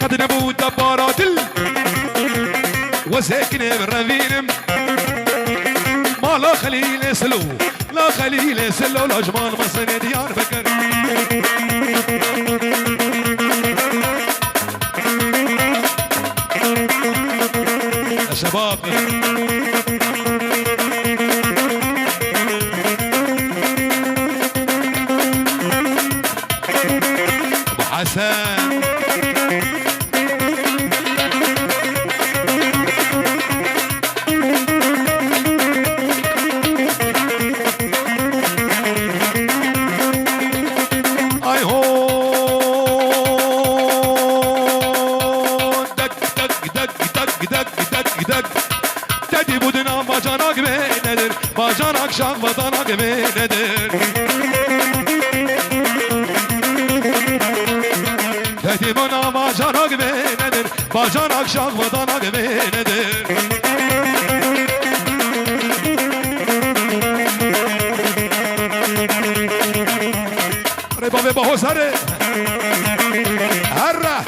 قد نبو دبارات وساكن بالرذيل ما لا خليل سلو لا خليل سلو لا جمال مصر ديار بكر يا شباب ابو حسن bacanak şak badanak emenedir Dedim ona bacanak emenedir Bacanak şak badanak emenedir Reba ve bahosare Harra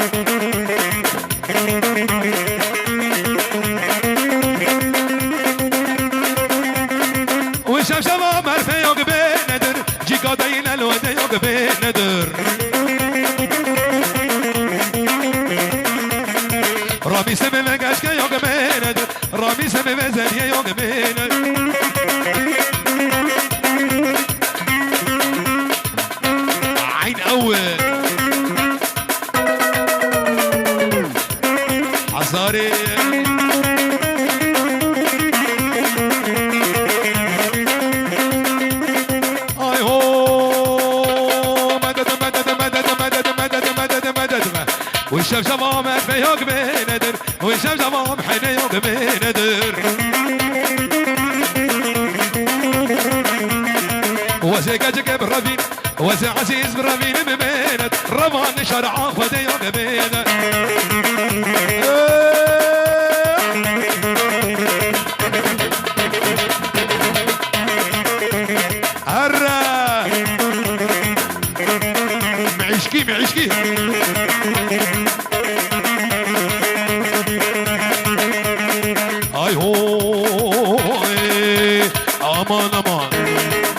شباب مرفه yok be nedir Cigada ile lode yok be nedir Rami sebebe geçke yok be nedir Rami sebebe zeliye yok be nedir عين أول عصاري وشاف شباب في يوق بندر وشاف شباب حين يوق بندر وسيكاجك بالربين وسي عزيز بالربين ببينت ربان شرع خذ يوق بينت هرا معيشكي معيشكي اي هو امان امان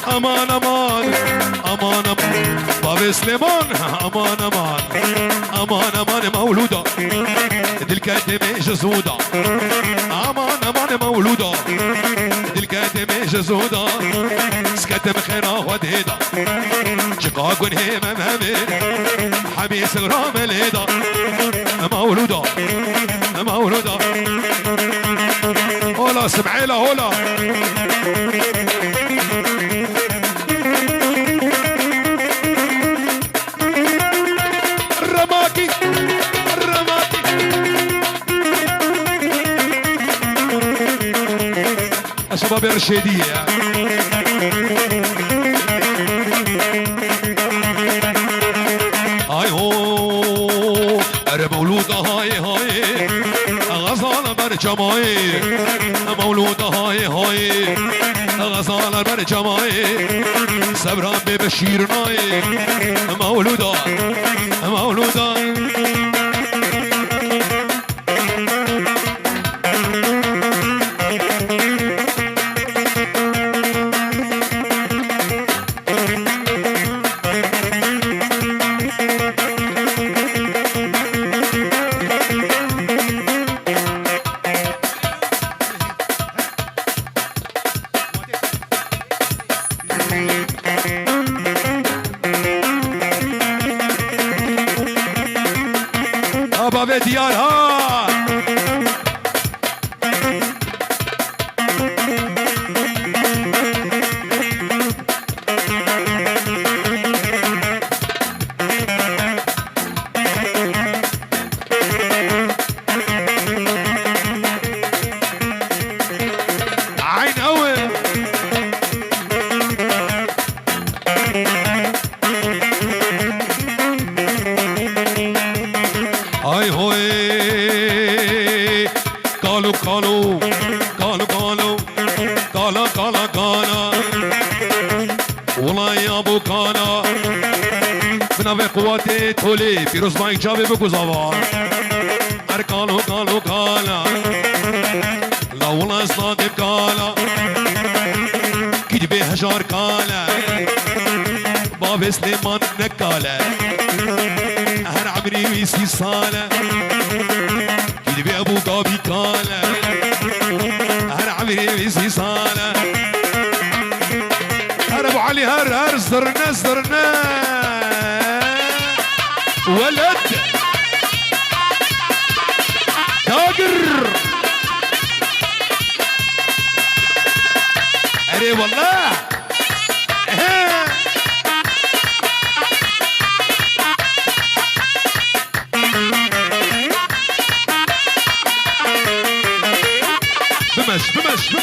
امان امان امان امان بابا سليمان امان امان امان امان مولوده دلكاتمي جزوده امان امان مولوده دلكاتمي جزوده سكتم خيره ودهيده شقاق هيمه مامين حبيس غرام الهيده مولوده مولوده هولا سمعيله هولا الرماكي الرماكي الشباب الرشيدية هاي هو أنا مولودة هاي هاي غزالة برجماي مولودة هاي هاي غزالة برجماي سبران ببشير ناي مولودة مولودة أبا بديارها عين أول هاي هوي قالوا قالوا قالوا قالوا قالا قالا قالا والله يا ابو كانا بنابي قواتي تولي بيروز مايك جابي بكوزاوا اركالو كالو كالا لا والله صادق كالا كدبي هجار كالا باب سليمان نكالا هر عمري ويسي صاله كدبي ابو قابي كالا هر عمري ويسي صاله هر ابو علي هر زرنا ولد تاجر اري والله بمش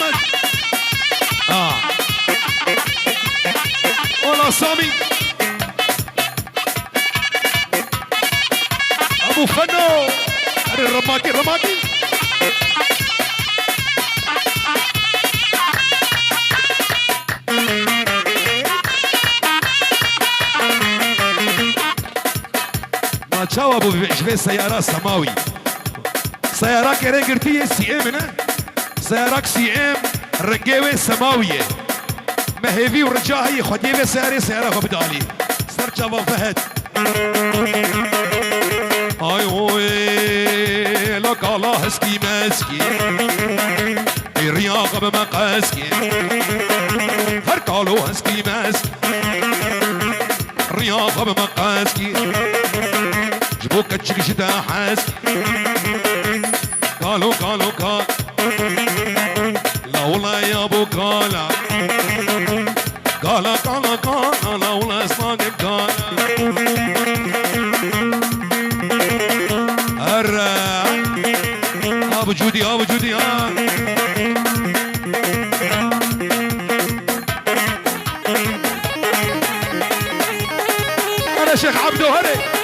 والله سامي ابو فنو الرماكي ما تشاو ابو شوي سيارة سماوي سيارة كري قرتيه سي ام سيارة سي ام رنجيوي سماوية مهيفي ورجاهي خديوي سيارة خبدالي سرجا وفهد ايوه لك الله هسكي ماسكي الرياضة بمقاسكي هركالو هسكي ماسكي الرياضة بمقاسكي جبوك تشكي شتا حاسكي قالوا لا والله يا ابو قالا لا والله صادق قالا ابو جودي انا شيخ عبدو هري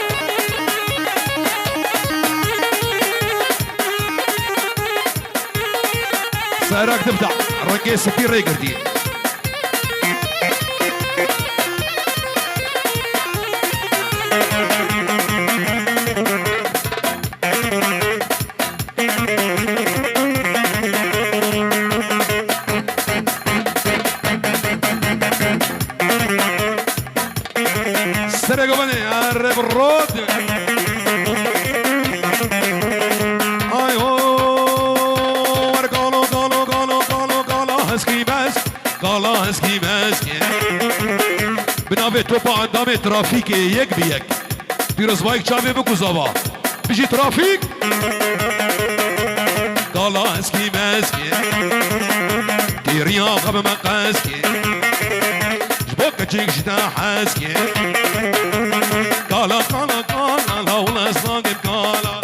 سيراك تبدع رنقي سفير ريقردي سرقوا بني عرب الرود قالا هسكي ماسكي بنابي توبا عندامي ترافيكي يك بيك بيروز بايك شابي بكو زابا بيجي ترافيك قالا هسكي ماسكي تيريا قبل مقاسكي جبوك تشيك شتا حاسكي قالا لا والله صادق قالا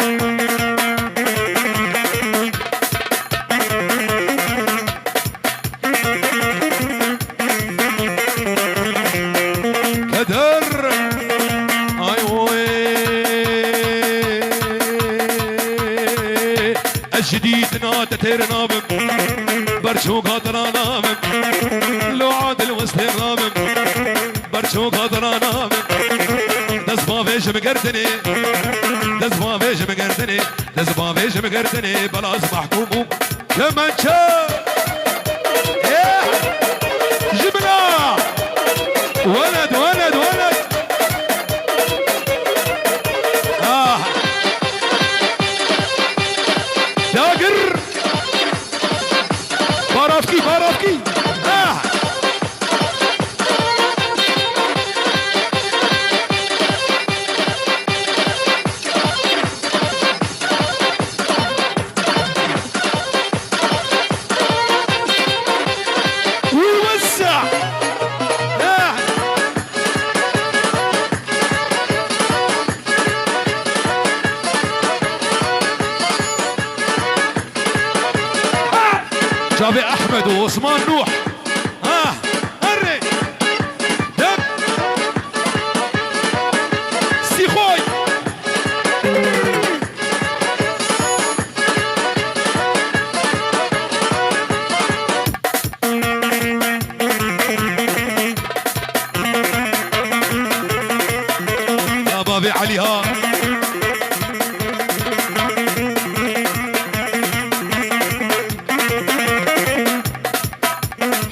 جديد نات تيرنا بم برشو قدرانا بم لو عادل وسط رابم برشو قدرانا بم دز بافيش مقردني بلاز محكوم كمان شا جبنا ولد داقر بارافكي ووسع جابي احمد وعثمان نوح هري دم سيخوي ها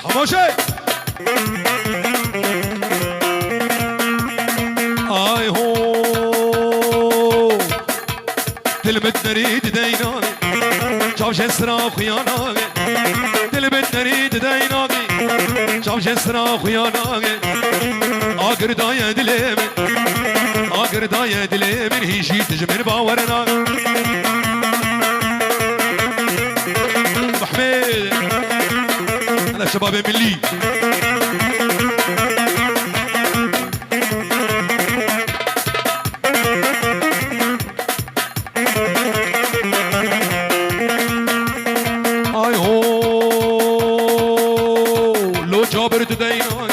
خاموشه آي هو دلبت نريد ديناغي شاوش اسرا خياناغي دلبت نريد ديناغي شاوش اسرا خياناغي آقر دايا دليمن آقر دايا دليمن هيشي تجمن باورنا محمد أنا شباب ملي آي هو لو جابر تديناغي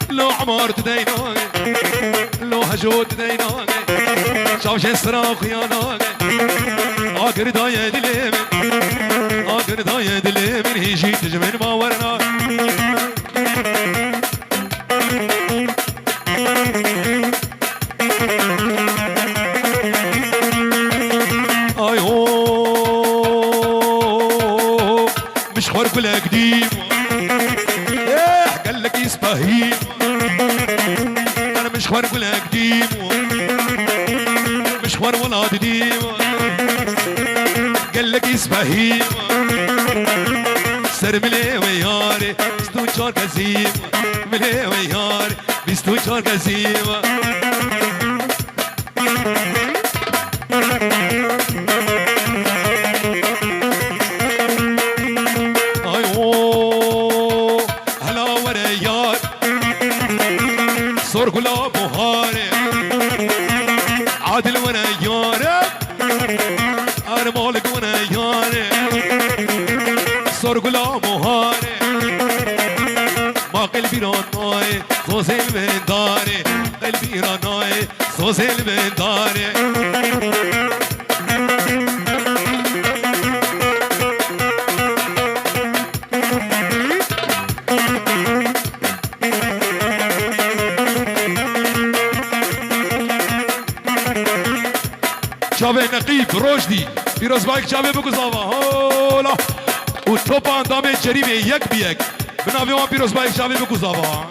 لو عمار تديناغي لو هجو تديناغي شاوش اسرا خياناغي آقر دايا دليمن آقر دايا دليمن هيجي تجمن باورنا آي هو مش خور كل قديم قال لك يسبهيم انا مش خور كل قديم مش خور ولا قديم قال لك يسبهيم سر ملي وياري بستو چار كزيم ملي وياري بستو چار كزيم صور كلا بهاري عادل وانا ياري انا مالك وانا ياري صور كلا بهاري ما قلبي راناي صوزي من داري قلبي راناي صوزي من داري شابه نقیب روشدی پیروز بایک شابه بگو زاوا هولا و توپ اندام جریمه یک بی یک بناوی وان پیروز بایک شابه بگو زاوا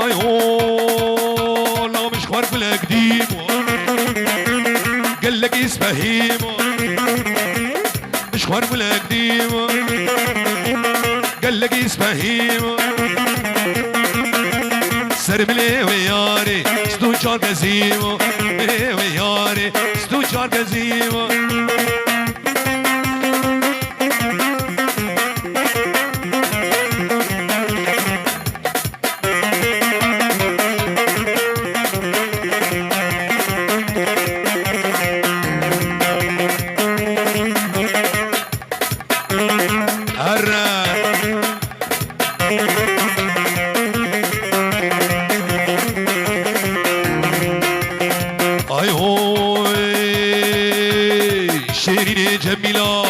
آی هولا مش خوار کل قدیم قال لك اسفهيم مش خوار كل قديم قال لك اسفهيم سر ملي وياري ستو چار گزيمو ملي وياري ستو چار گزيمو آی هوی شیرین جمیلا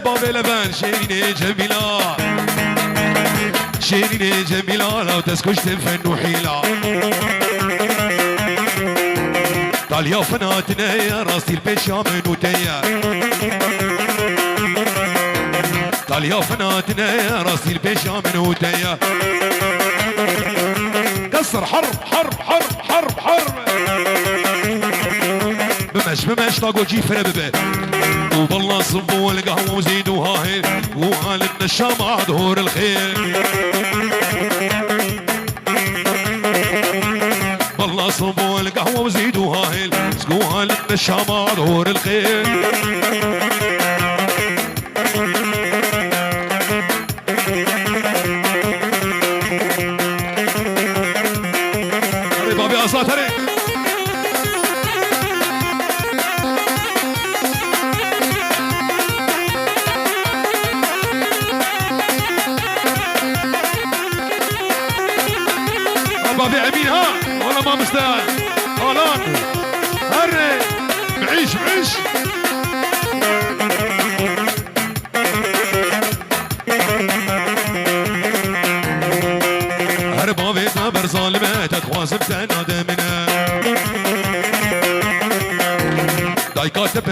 باب لبن شیرین جمیلا شیرین جمیلا لو تسكشت فن وحيلة طاليا فناتنا يا راسي البيشا منوتيا طاليا فناتنا يا راسي البيشا منوتيا كسر حرب حرب حرب حرب حرب بمش طاقو جيفنا ببه وبالله صبوا القهوة وزيدوا هاهي وقال ان الشمع ظهور الخير بالله صبوا القهوة وزيدوا هاهي وقال ان الشمع ظهور الخير بابي أساطري بابي عمين ها ولا ما مستاهل هالان هري بعيش بعيش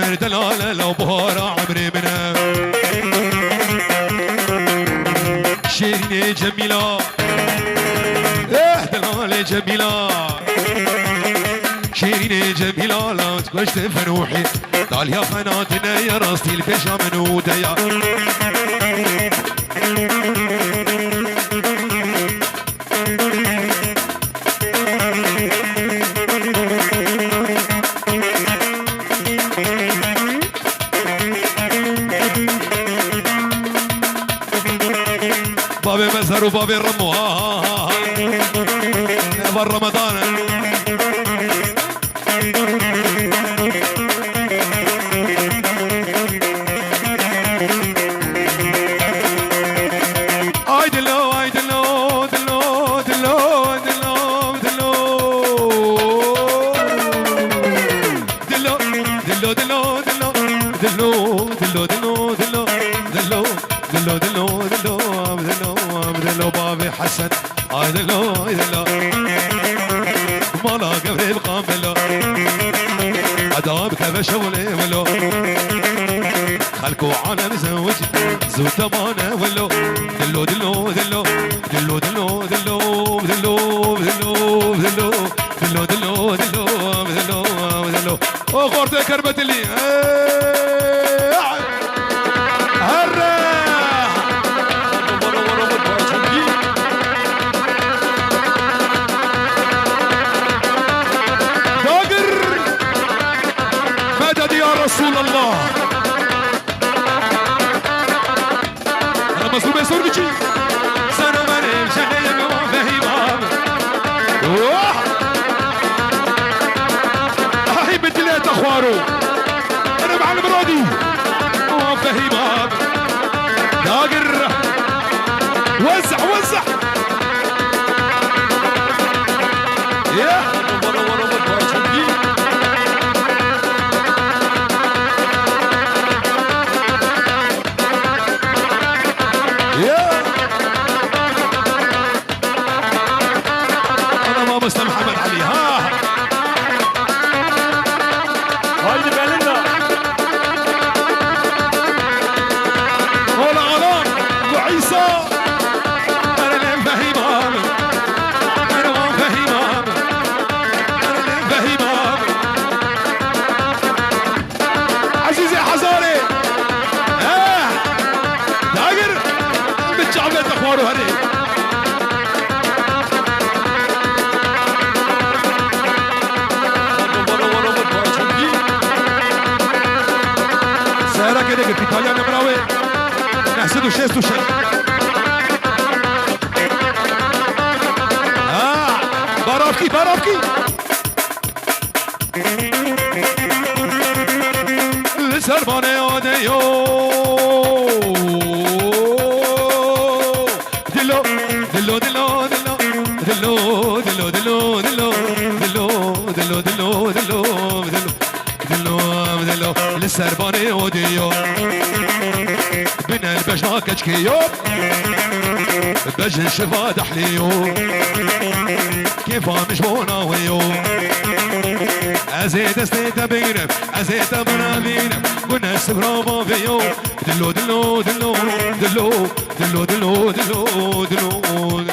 عمر دلالة لو بهارة عمري منها شيرين جميلة دلالة جميلة شيرين جميلة لا تكوش تفروحي طال يا قناتنا يا راسي الفيشة منودة يا بابي مزهر وبابي الرمو بر رمضان اي دلو اي دلو دلو دلو دلو دلو دلو دلو دلو دلو دلو دلو دلو دلو دلو دلو دلو دلو دلو بابي حسن اي دلو اي دلو مالا قبل القاملو عذاب كبش ولو خلكو عنا مزوج زوج تمانه ولو دلو دلو دلو دلو دلو دلو دلو دلو دلو دلو دلو دلو دلو دلو او خورتي كربت لي رسول الله انا مصروف يسور بيجي سنة مريم شهية موافهي باب هاي بدليت اخوارو انا مع المرادي موافهي باب داقر وزع وزع مستر محمد علي ها هاي بالنا ولا غلام وعيسى انا اللي فهيم انا ما فهيم انا اللي فهيم عزيزي حزاري داقر بتشعبت اخواره هذي سهرة كده قلت إيطاليا نمراوي نحسدوا شيستو شيء بارافكي بارافكي السربانة يوديو دلو دلو دلو دلو دلو دلو دلو دلو دلو دلو دلو دلو دلو للسرباني وديو بين البجنا كشكيو بجن شفا دحليو كيف مش بوناويو ازيد استيت بينك ازيد بنابينك والناس برافو فيو دلو دلو دلو دلو دلو دلو دلو دلو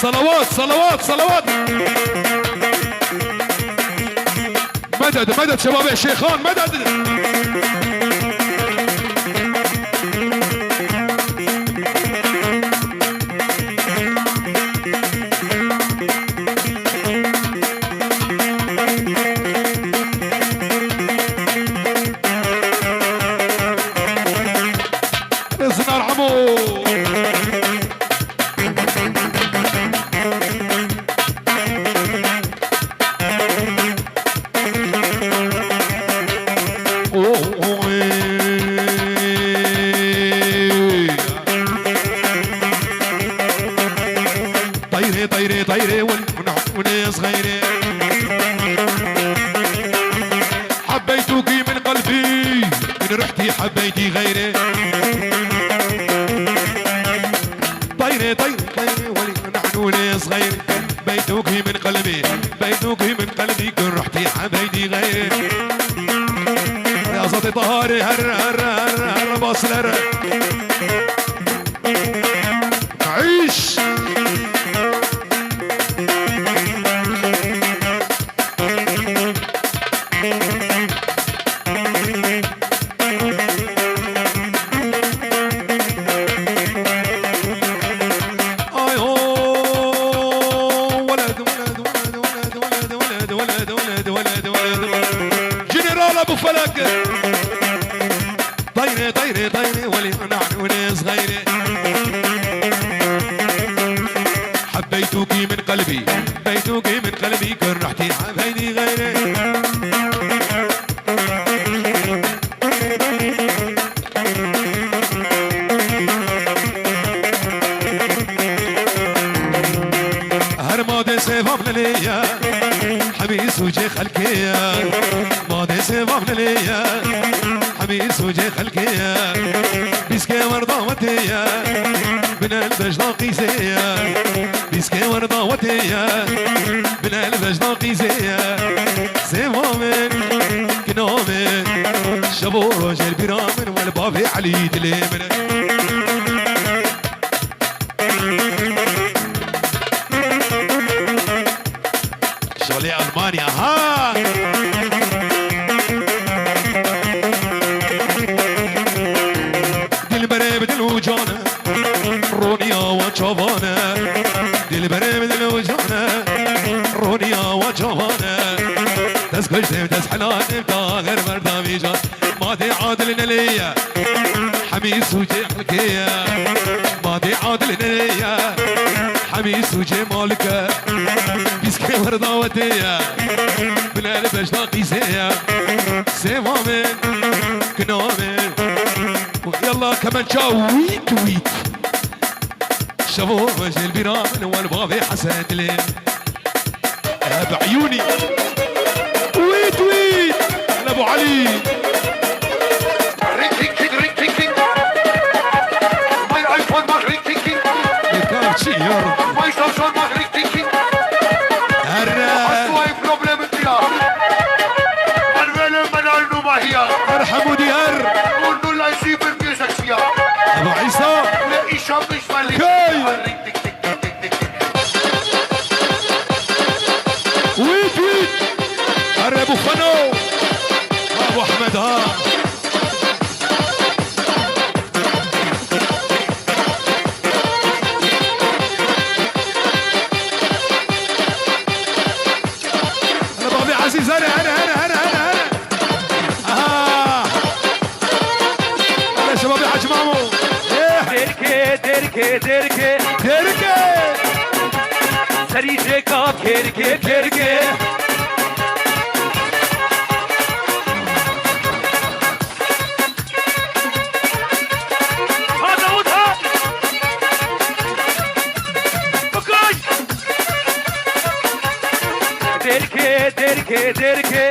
صلوات صلوات صلوات مدد مدد شباب الشيخان مدد إذن ارحموا طيري طيري طيري وناس غيري حبيتوكي من قلبي من رحتي حبيتي غيري طيري طيري طيري ولي نحن صغير بيتوك من قلبي بيتوك من قلبي كن رحتي حبايبي غير يا صوتي طهاري هر هر هر هر باصلر عيش طيري طيري طيري ولي نحن صغيري حبيتوك من قلبي بيتوك من قلبي كن رحتي حبايبي غيري هرمادي سيفام ليا حبيس وجه خلكيا مادي سيفام ليا حبيس وجه خلكيا بيسكي ورضاوتيا من البجلاقي زيا بيسكي ورضاوتيا من البجلاقي زيا سيفامن كنامن شبو رجل برامن والبابي علي دليمن شغلي ألمانيا ها دلبري بدل وجانا رونيا وجوانا دلبري بدل وجانا رونيا وجوانا تسكش تسحلان غير مردامي جان ما دي عادل ليا حميس وجه حلكيا ما دي عادل ليا حميس وجه مالكه بيسكي ورضاوتيا من البجلاقي زيا سيفامن كنامن يلا كمان ويت ويت شافوا وجه البرامن والبابي حسن لين بعيوني ويت ويت انا ابو علي ماي ايفون ماك ريك تيك تيك يا شي يا رب ماي سامسونج ماك ريك تيك تيك ارحموا ديار قولوا لا يجيب البيسك فيها ابو عيسى لا يشام مش مالك ويت ويت هر ابو خنو ابو احمد ها انا بابي عزيز انا شبابي حاج مامو دركه دركه دركه سريجه كاب دركه دركه هذا وضع بكاي دركه دركه دركه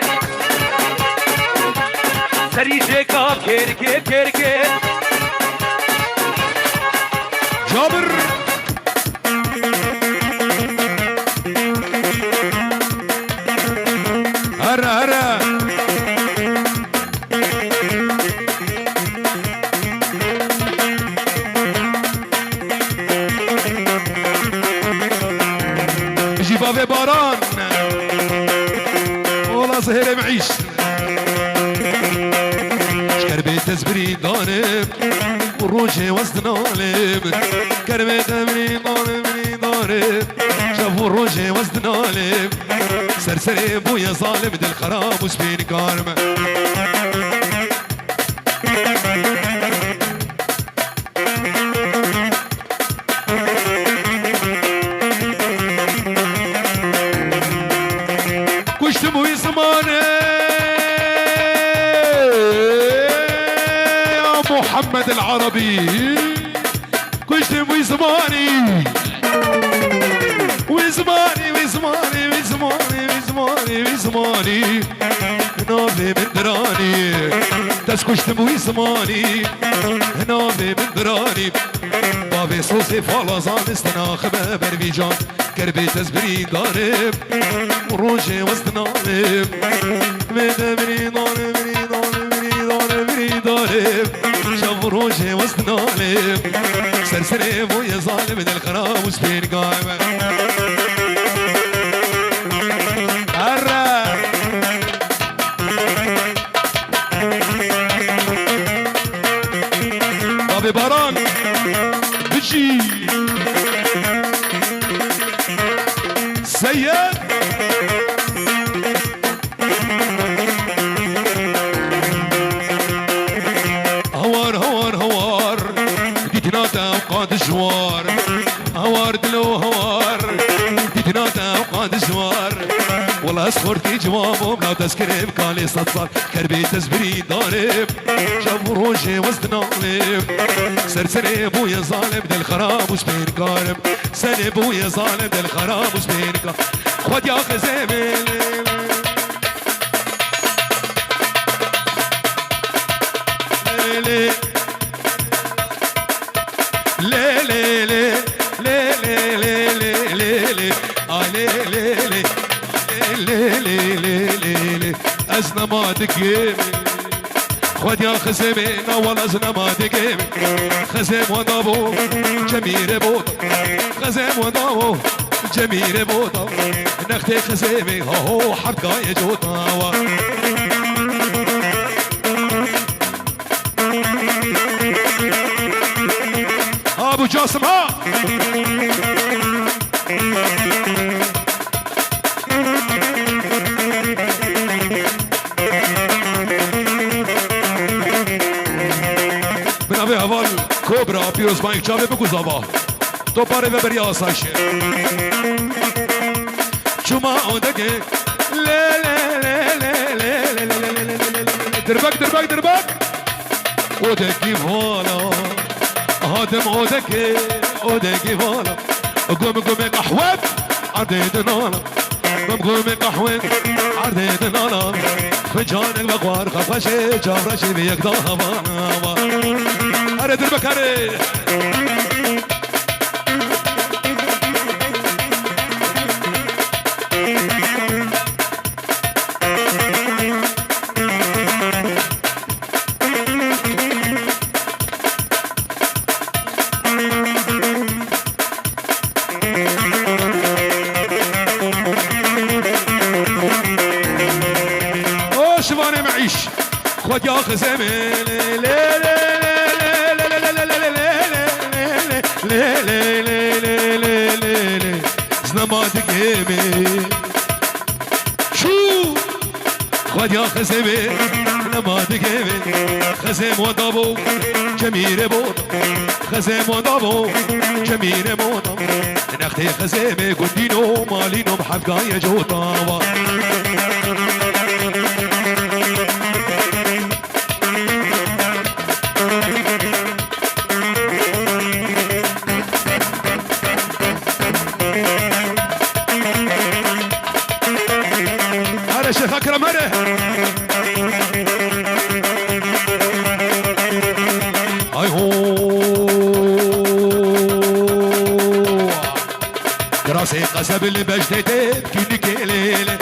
سريجه كاب دركه دركه جابر هرا هرا يجي بابي باران والله زهير معيش شكربي تزبري ضارب وروجي وسط نالب كربي تزبري ضارب شافوا روجي وسط نالب سرسري بويا ظالم دل خراب وسبين كارمه كشتم زمانه يا محمد العربي كشتم وزماني وزماني وزماني وزماني وزماني وزماني نافي من دراني تسكشتم وزماني نافي من دراني ناوی سوزی فالازان استناخ ببر بیجان کربی تزبری دارم روژه وستنانم بدبری دارم بری دارم شب روژه وستنانم سرسره بوی ظالم دل خراب وسبین قائمه بابي باران بجي سيد هوار هوار هوار ديتناتا وقاد الجوار هوار دلو هوار ديتناتا وقاد الجوار والله اسخرتي جوابهم لا تذكري بكالي صدصار كربي تزبري ضارب شاب روجي وزدنالب سرسري بويا ظالم دل خراب وسبين كارم سني بويا ظالم دل خراب وسبين كارم خد يا خزيمي ليلي ليلي ليلي ليلي ليلي ليلي ليلي ليلي أزنا ما تقيمي خد يا خزيمينا والله أزنا ما تقيمي خزيم وضابو جميل بوط خزيم وضابو جميل بوط نختي خزيمي هو حرد قاية جوطا أبو جاسم ها بنابه اول کوبرا پیروز بانک چاوه بگو زابا تو پاره و بری آسایشه چوما اودگه لی لی لی لی لی لی دربک دربک دربک اودگی والا هادم اودگی والا قوم قوم قحوب عديد نانا قوم قحوب عديد نانا فجانك بقوار خفشي جابرشي بيك ضاهبا هري دربك هري شواني معيش خد يا خزيمي لي لي لي لي زنا ما تقيمي شو خد يا خزيمي زنا ما تقيمي خزيم وضابو جميل بوط خزيم وضابو جميل بوط نختي خزيمي قدينو مالينو بحفقايا جوطا شيخ اكرم هره اي هو راسي قسب اللي بجدتي بكينك ليله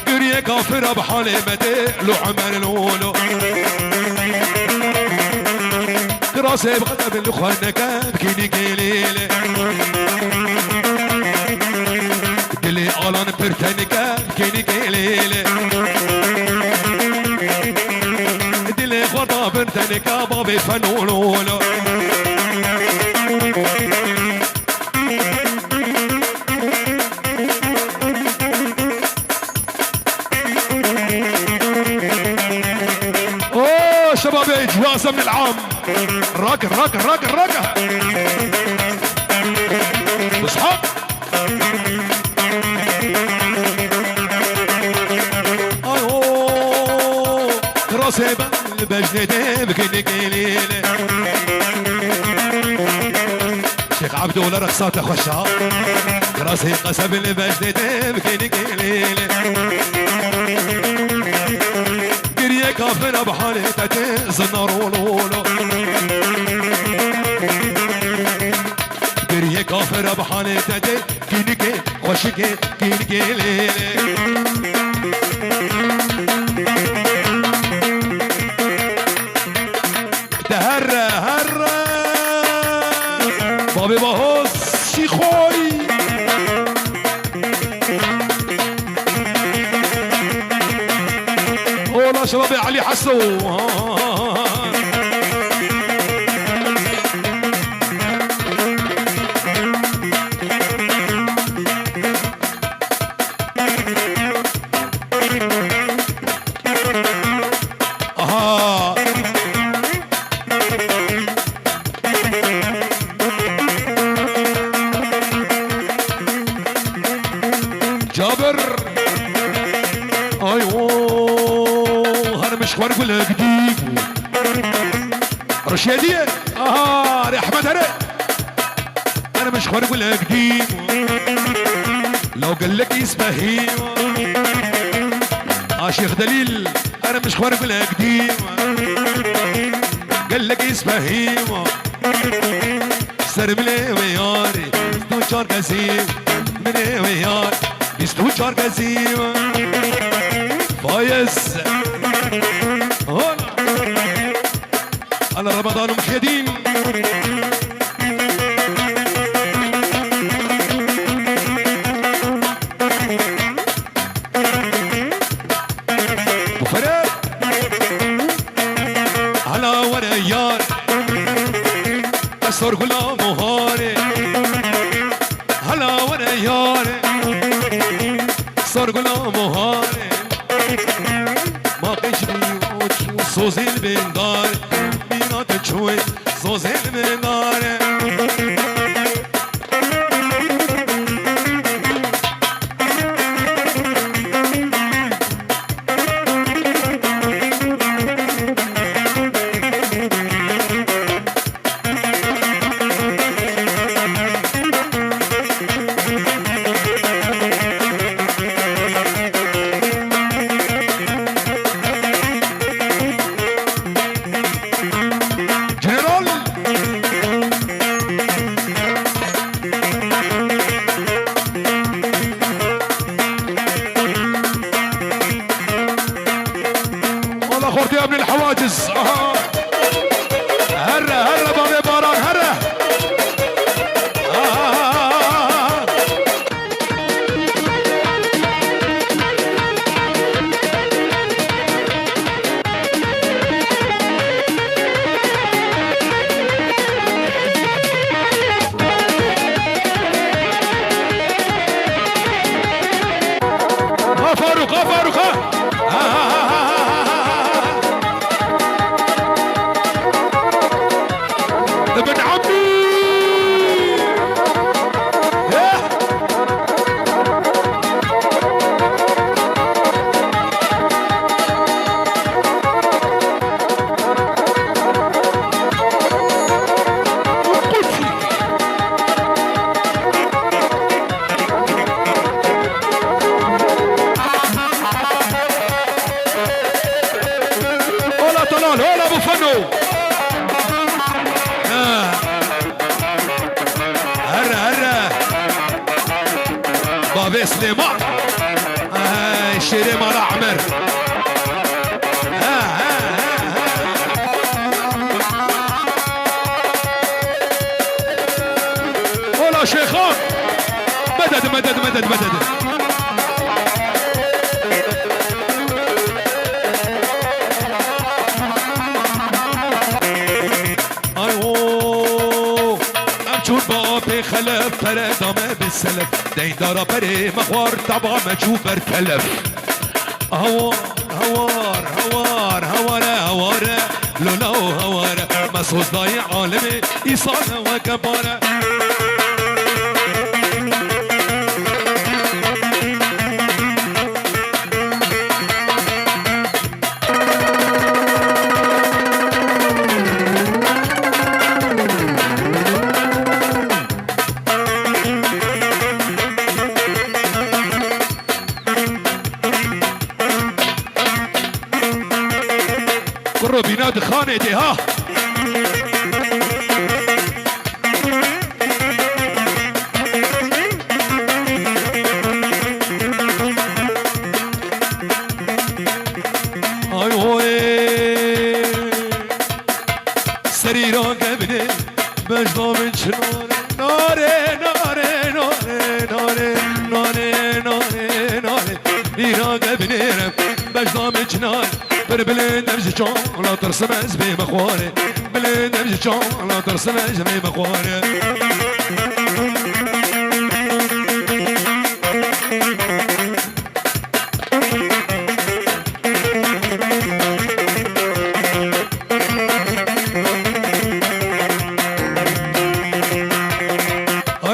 قريه كافره بحالي مدي لو عمل الاولو راسي بقسب اللي خانك بكينك ليله دلي آلان پرتنکه کنی کلیله دلي خوردا پرتنکه بابی فنولولو اوه شباب اجوازه من العام راكن راكن راكن راكن اصحاب راسي بجنتي بكني قليله شيخ عبدو ولا رقصات اخوشها راسي قسم اللي بجنتي بكني قليله قريه كافر بحالي تتي زنار ولولو مسافر بحالي تدي كينكي خوشكي كينكي ليلي تهرى هرى بابي باهوس شي خوي والله شبابي علي حسو جابر ايوه انا مش خوار اقولها قديم رشيدية يا احمد هري انا مش خوار اقولها قديم لو قال لك اسمه هيما شيخ دليل انا مش خوار اقولها قديم قال لك اسمه هيما سرملي وياري ستوشار كسيم مني وياري ستوشار كسيم فايز على رمضان ومحيدين وفرق على وريار أسر غلام وهاري على وريار صار غلام وهاري ما قشري صوزي البندار مينا تشوي صوزي البندار خورتي يا ابن الحواجز هرة هرة بابي باران هرة فاروق فاروق ابن عمي هلا طلال هلا ابو فنو بابي سليمان شيري مال عمر ولا شيخان مدد مدد مدد مدد بابي خلف فردامه بالسلف دين دارا بري مخوار طبعا مجوب برتلف هوار هوار هوار هوار هوار لولو هوار مسوز ضايع عالمي إيصال وكبارة قرب ينادي خانتي ناره ناره ناره ناره ناره ناره ناره ایران بنیرم بجدام جنان بر بلندم جان لا ترسم از بی مخواره بلندم جان لا ترسم از بی مخواره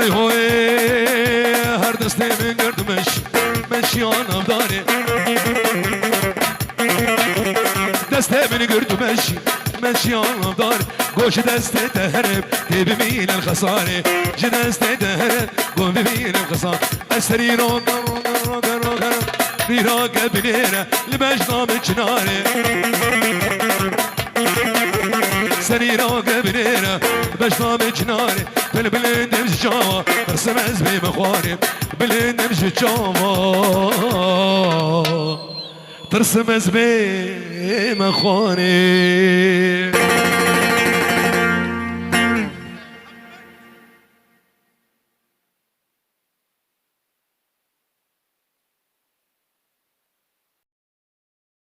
ای هوی هر دسته من گردمش من شیانم داره دسته من گردمش من شیانم داره گوش دسته تهرب تی ببین الخساره جه دسته تهرب گو ببین الخساره اسری رو بیراق بنیره لبجدام چناره سری راق بنیره بجدام چناره بلندم جاوا برسم از بی مخواره بلندم جاوا ترسم از بی مخواره